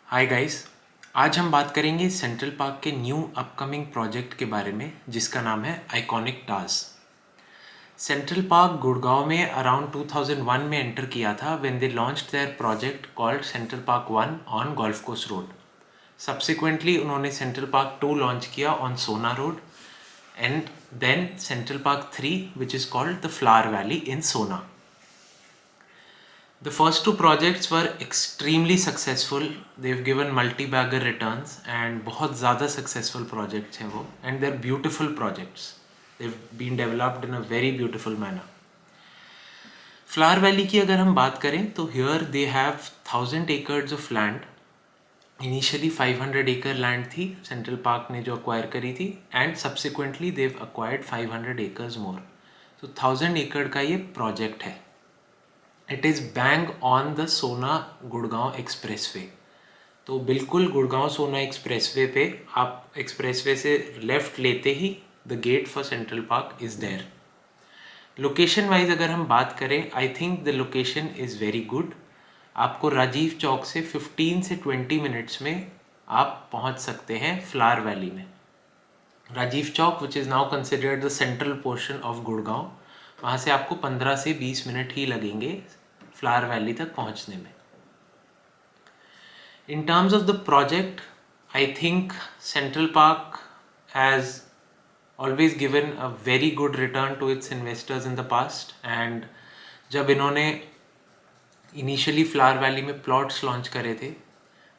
Hi guys. आज हम बात करेंगे सेंट्रल पार्क के न्यू अपकमिंग प्रोजेक्ट के बारे में जिसका नाम है Iconic Towers. Central Park Gurgaon में अराउंड 2001 में एंटर किया था when they launched their project called Central Park 1 on golf course road. Subsequently उन्होंने सेंट्रल पार्क 2 लॉन्च किया on Sona road and then Central Park 3 which is called the Flower Valley in Sona. The first two projects were extremely successful. They've given multi-bagger returns and बहुत ज़्यादा successful projects हैं वो and they're beautiful projects. They've been developed in a very beautiful manner. Flower Valley की अगर हम बात करें तो here they have 1000 acres of land. Initially 500 acre land थी Central Park ने जो acquire करी थी and subsequently they've acquired 500 acres more. So 1000 acre का ये project है. It is bang on the सोना गुड़गांव एक्सप्रेसवे। तो बिल्कुल गुड़गांव सोना एक्सप्रेसवे पे आप एक्सप्रेसवे से लेफ़्ट लेते ही the gate for Central Park is there. Location wise अगर हम बात करें I think the location is very good. आपको राजीव चौक से 15 से 20 मिनट्स में आप पहुंच सकते हैं फ्लावर वैली में। Rajiv Chowk which is now considered the central portion of Gurgaon, वहाँ से आपको 15 से 20 मिनट ही लगेंगे फ्लावर वैली तक पहुँचने में। In terms of the project I think Central Park has always given a very good return to its investors in the past and जब इन्होंने इनिशियली फ्लावर वैली में प्लॉट्स लॉन्च करे थे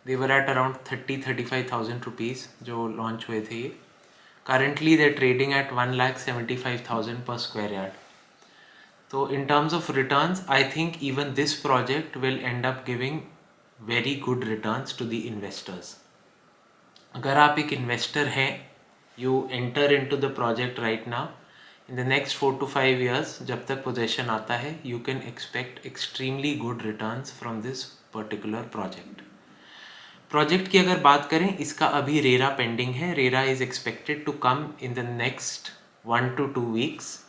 they were at around 30-35,000 rupees जो launch हुए थे ये। Currently they're trading at 1,75,000 per square yard. So in terms of returns, I think even this project will end up giving very good returns to the investors. अगर आप एक investor हैं, you enter into the project right now, in the next 4 to 5 years, जब तक possession आता है, you can expect extremely good returns from this particular project. Project की अगर बात करें इसका अभी रेरा पेंडिंग है। RERA is expected to come in the next 1 to 2 weeks.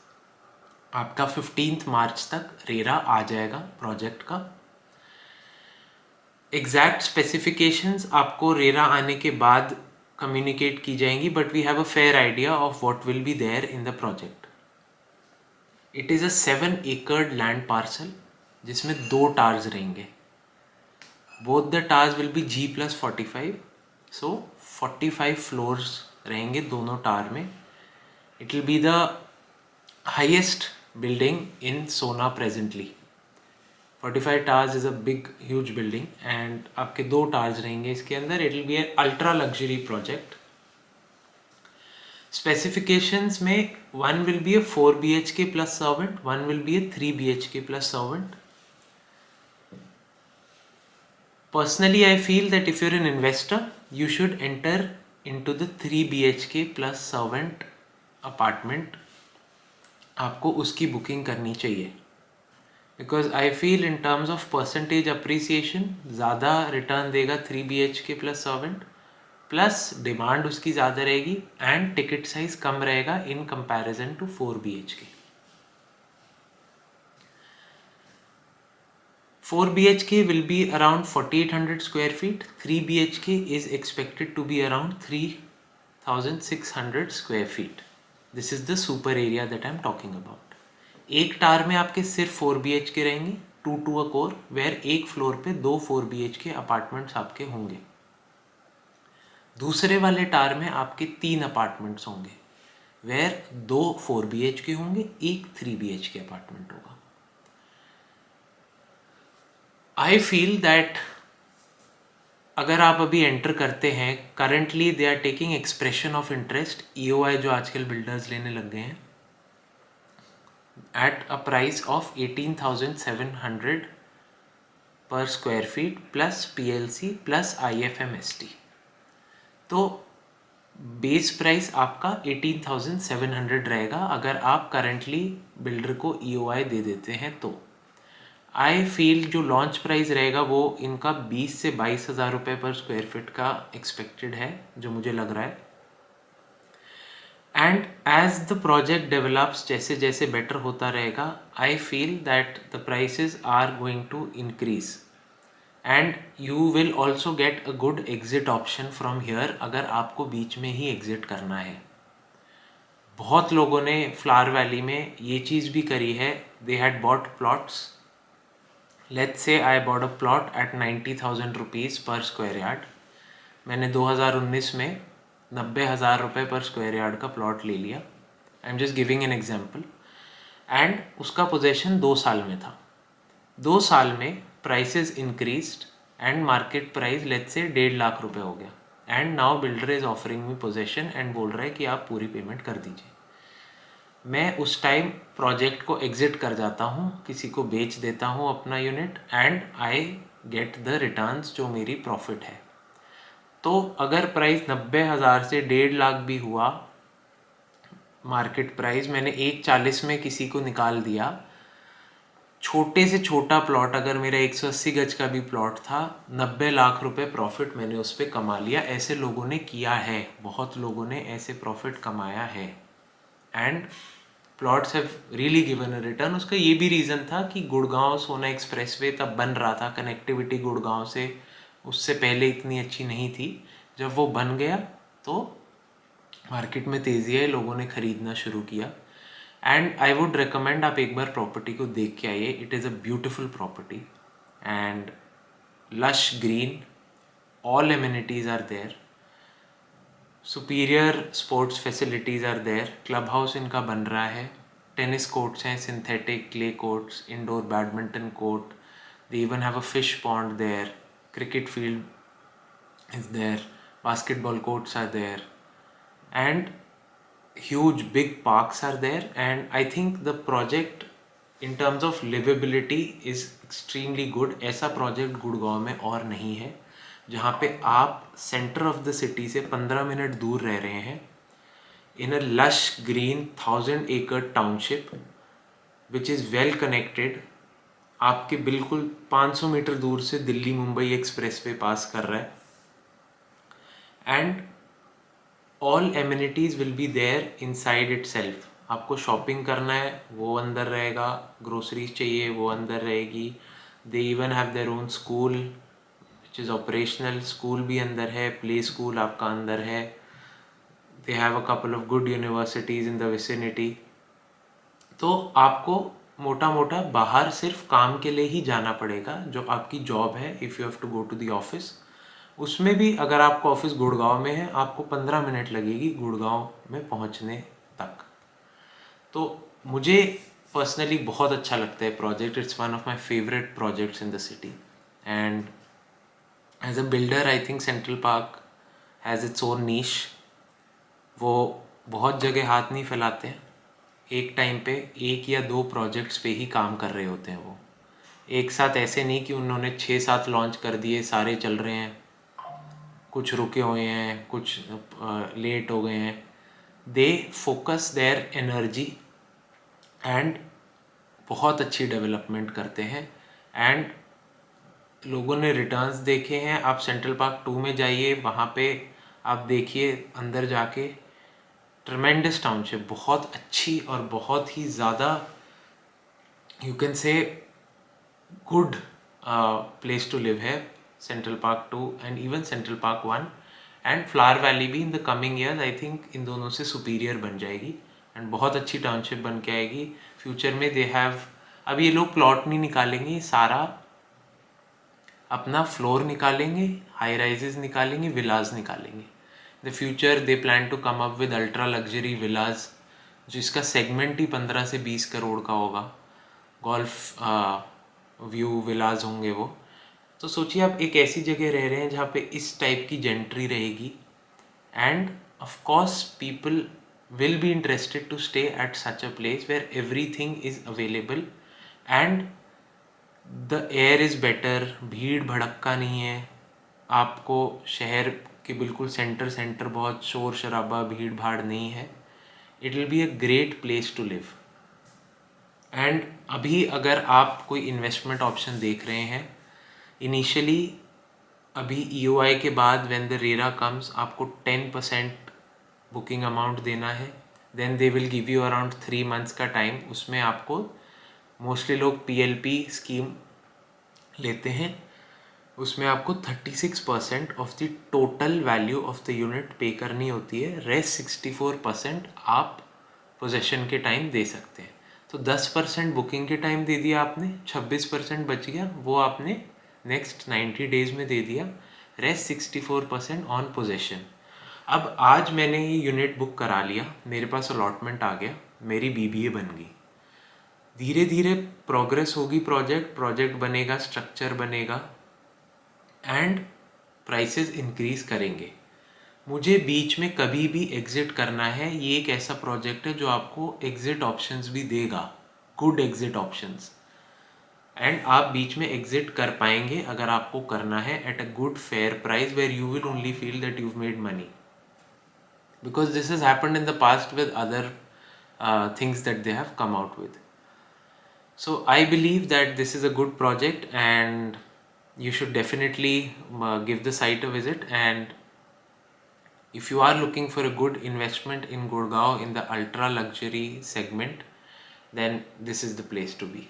आपका 15 मार्च तक रेरा आ जाएगा प्रोजेक्ट का। एग्जैक्ट स्पेसिफिकेशंस आपको रेरा आने के बाद कम्युनिकेट की जाएंगी but we have a fair idea of what will be there in the project. It is a 7 acre land parcel जिसमें 2 टावर्स रहेंगे। Both the towers will be G+45, so 45 floors रहेंगे दोनों tower में। It will be the highest building in Sohna presently. 45 towers is a big huge building and आपके 2 towers रहेंगे इसके अंदर। It will be a ultra luxury project. Specifications में 1 will be A 4 BHK plus servant, 1 will be a 3 BHK plus servant. Personally, I feel that if you're an investor, you should enter into the 3 BHK plus servant apartment. आपको उसकी booking करनी चाहिए because I feel in terms of percentage appreciation ज़्यादा return देगा 3 BHK plus servant, plus demand उसकी ज़्यादा रहेगी and ticket size कम रहेगा in comparison to 4 BHK. 4 BHK will be around 4800 square feet. 3 BHK is expected to be around 3600 square feet. This is the super area that I am talking about. एक tower में आपके सिर्फ 4 BHK रहेंगे, 2 to a core, where एक floor पे 2 4 BHK apartments आपके होंगे। दूसरे वाले टावर में आपके 3 अपार्टमेंट्स होंगे, where 2 4 BHK होंगे, एक 3 BHK अपार्टमेंट होगा। आई फील दैट अगर आप अभी एंटर करते हैं, currently they are taking expression of interest EOI जो आजकल बिल्डर्स लेने लग गए हैं एट अ प्राइस ऑफ 18,700 पर square feet plus PLC plus IFMST। तो बेस प्राइस आपका 18,700 रहेगा अगर आप करंटली बिल्डर को EOI दे देते हैं तो। आई फील जो लॉन्च प्राइस रहेगा वो इनका 20 से 22,000 रुपये पर स्क्वायर फीट का एक्सपेक्टेड है जो मुझे लग रहा है। And as the project develops जैसे जैसे बेटर होता रहेगा I feel that the prices are going to increase and you will also get a good exit option from here अगर आपको बीच में ही एग्जिट करना है. बहुत लोगों ने फ्लावर वैली में ये चीज़ भी करी है. They had bought plots. Let's say I bought a plot at 90,000 rupees per square yard. मैंने 2019 में 90,000 रुपये पर स्क्वायर यार्ड का प्लॉट ले लिया. I am just giving an example. And उसका पोजेशन 2 साल में था. 2 साल में prices increased and market price let's say 1.5 lakh रुपए हो गया. And now builder is offering me possession and बोल रहा है कि आप पूरी पेमेंट कर दीजिए. मैं उस टाइम प्रोजेक्ट को एग्जिट कर जाता हूँ, किसी को बेच देता हूँ अपना unit and I get the returns जो मेरी प्रॉफिट है. तो अगर प्राइस 90,000 से 1.5 लाख भी हुआ मार्केट प्राइस, मैंने 1,40 में किसी को निकाल दिया. छोटे से छोटा प्लॉट अगर मेरा 180 गज का भी प्लॉट था, 90 लाख रुपए प्रॉफिट मैंने उस पर कमा लिया. ऐसे लोगों ने किया है, बहुत लोगों ने ऐसे प्रॉफिट कमाया है. And plots have really given a return. उसका ये भी रीज़न था कि गुड़गांव सोना एक्सप्रेसवे तब बन रहा था. कनेक्टिविटी गुड़गांव से उससे पहले इतनी अच्छी नहीं थी. जब वो बन गया तो मार्केट में तेज़ी आई, लोगों ने ख़रीदना शुरू किया. एंड आई वुड रिकमेंड आप एक बार प्रॉपर्टी को देख के आइए. It is a beautiful property and lush green, all amenities are there, superior sports facilities are there. Club house इनका बन रहा है, टेनिस कोर्ट्स हैं, synthetic clay courts, indoor badminton court, they even have a fish pond there, cricket field is there, basketball courts are there, and huge big parks are there. And I think the project in terms of livability is extremely good. ऐसा project Gurgaon में और नहीं है जहाँ पे आप centre of the city से 15 minute दूर रह रहे हैं in a lush green 1,000-acre township which is well connected. आपके बिल्कुल 500 मीटर दूर से दिल्ली मुंबई एक्सप्रेसवे पास कर रहा है. And all amenities will be there inside itself. आपको शॉपिंग करना है वो अंदर रहेगा, ग्रोसरीज चाहिए वो अंदर रहेगी. दे even have their own school which is operational. School भी अंदर है, प्ले स्कूल आपका अंदर है. They have a couple of good universities in the vicinity. तो आपको मोटा मोटा बाहर सिर्फ काम के लिए ही जाना पड़ेगा, जो आपकी जॉब है. If you have to go to the office, उसमें भी अगर आपका ऑफिस गुड़गांव में है, आपको 15 मिनट लगेगी गुड़गांव में पहुंचने तक. तो मुझे पर्सनली बहुत अच्छा लगता है project. It's one of my favourite projects in the city. And as a builder I think Central Park has its own niche. वो बहुत जगह हाथ नहीं फैलाते हैं. एक टाइम पे 1 या 2 प्रोजेक्ट्स पे ही काम कर रहे होते हैं वो एक साथ. ऐसे नहीं कि उन्होंने 6-7 लॉन्च कर दिए, सारे चल रहे हैं, कुछ रुके हुए हैं, कुछ लेट हो गए हैं. They focus their energy and बहुत अच्छी डेवलपमेंट करते हैं. एंड लोगों ने रिटर्न्स देखे हैं. आप सेंट्रल पार्क 2 में जाइए, वहाँ पे आप देखिए अंदर जाके. ट्रमेंडस टाउनशिप, बहुत अच्छी और बहुत ही ज़्यादा you can say good place to live है Central Park 2 and even Central Park 1. And Flower Valley भी in the coming years I think इन दोनों से सुपीरियर बन जाएगी एंड बहुत अच्छी टाउनशिप बन के आएगी. फ्यूचर में दे हैव, अब ये लोग प्लॉट नहीं निकालेंगे, सारा अपना फ्लोर निकालेंगे, हाई राइजेस निकालेंगे, विलाज निकालेंगे. The future they plan to come up with ultra luxury villas segment सेगमेंट ही 15 से 20 करोड़ का होगा. गोल्फ व्यू विलाज होंगे वो. तो सोचिए आप एक ऐसी जगह रह रहे हैं जहाँ पे इस टाइप की जेंट्री रहेगी. And of course people will be interested to stay at such a place where everything is available and the air is better. भीड़ भड़क्का नहीं है. आपको शहर के बिल्कुल सेंटर बहुत शोर शराबा भीड़ भाड़ नहीं है. It will be a great place to live. एंड अभी अगर आप कोई इन्वेस्टमेंट ऑप्शन देख रहे हैं, इनिशियली अभी EOI के बाद व्हेन द रेरा कम्स आपको 10% बुकिंग अमाउंट देना है. Then they will give you around 3 months का टाइम. उसमें आपको मोस्टली लोग PLP स्कीम लेते हैं उसमें आपको 36% of the total value of the unit पे करनी होती है। रेस्ट 64% आप पोजेशन के टाइम दे सकते हैं। तो 10% बुकिंग के टाइम दे दिया आपने, 26% बच गया, वो आपने नेक्स्ट 90 डेज में दे दिया। Rest 64% on possession. अब आज मैंने ये यूनिट बुक करा लिया, मेरे पास अलॉटमेंट आ गया, मेरी बीबीए बन गई। धीरे धीरे प्रोग्रेस होगी, प्रोजेक्ट बनेगा, स्ट्रक्चर बनेगा एंड प्राइसेस इंक्रीज करेंगे। मुझे बीच में कभी भी एग्जिट करना है। ये एक ऐसा प्रोजेक्ट है जो आपको एग्जिट ऑप्शंस भी देगा, गुड एग्जिट ऑप्शंस, एंड आप बीच में एग्जिट कर पाएंगे अगर आपको करना है at a good fair price where you will only feel that you've made money, because this has happened in the past with other things that they have come out with. So I believe that this is a good project and you should definitely give the site a visit. And if you are looking for a good investment in Gurgaon in the ultra luxury segment, then this is the place to be.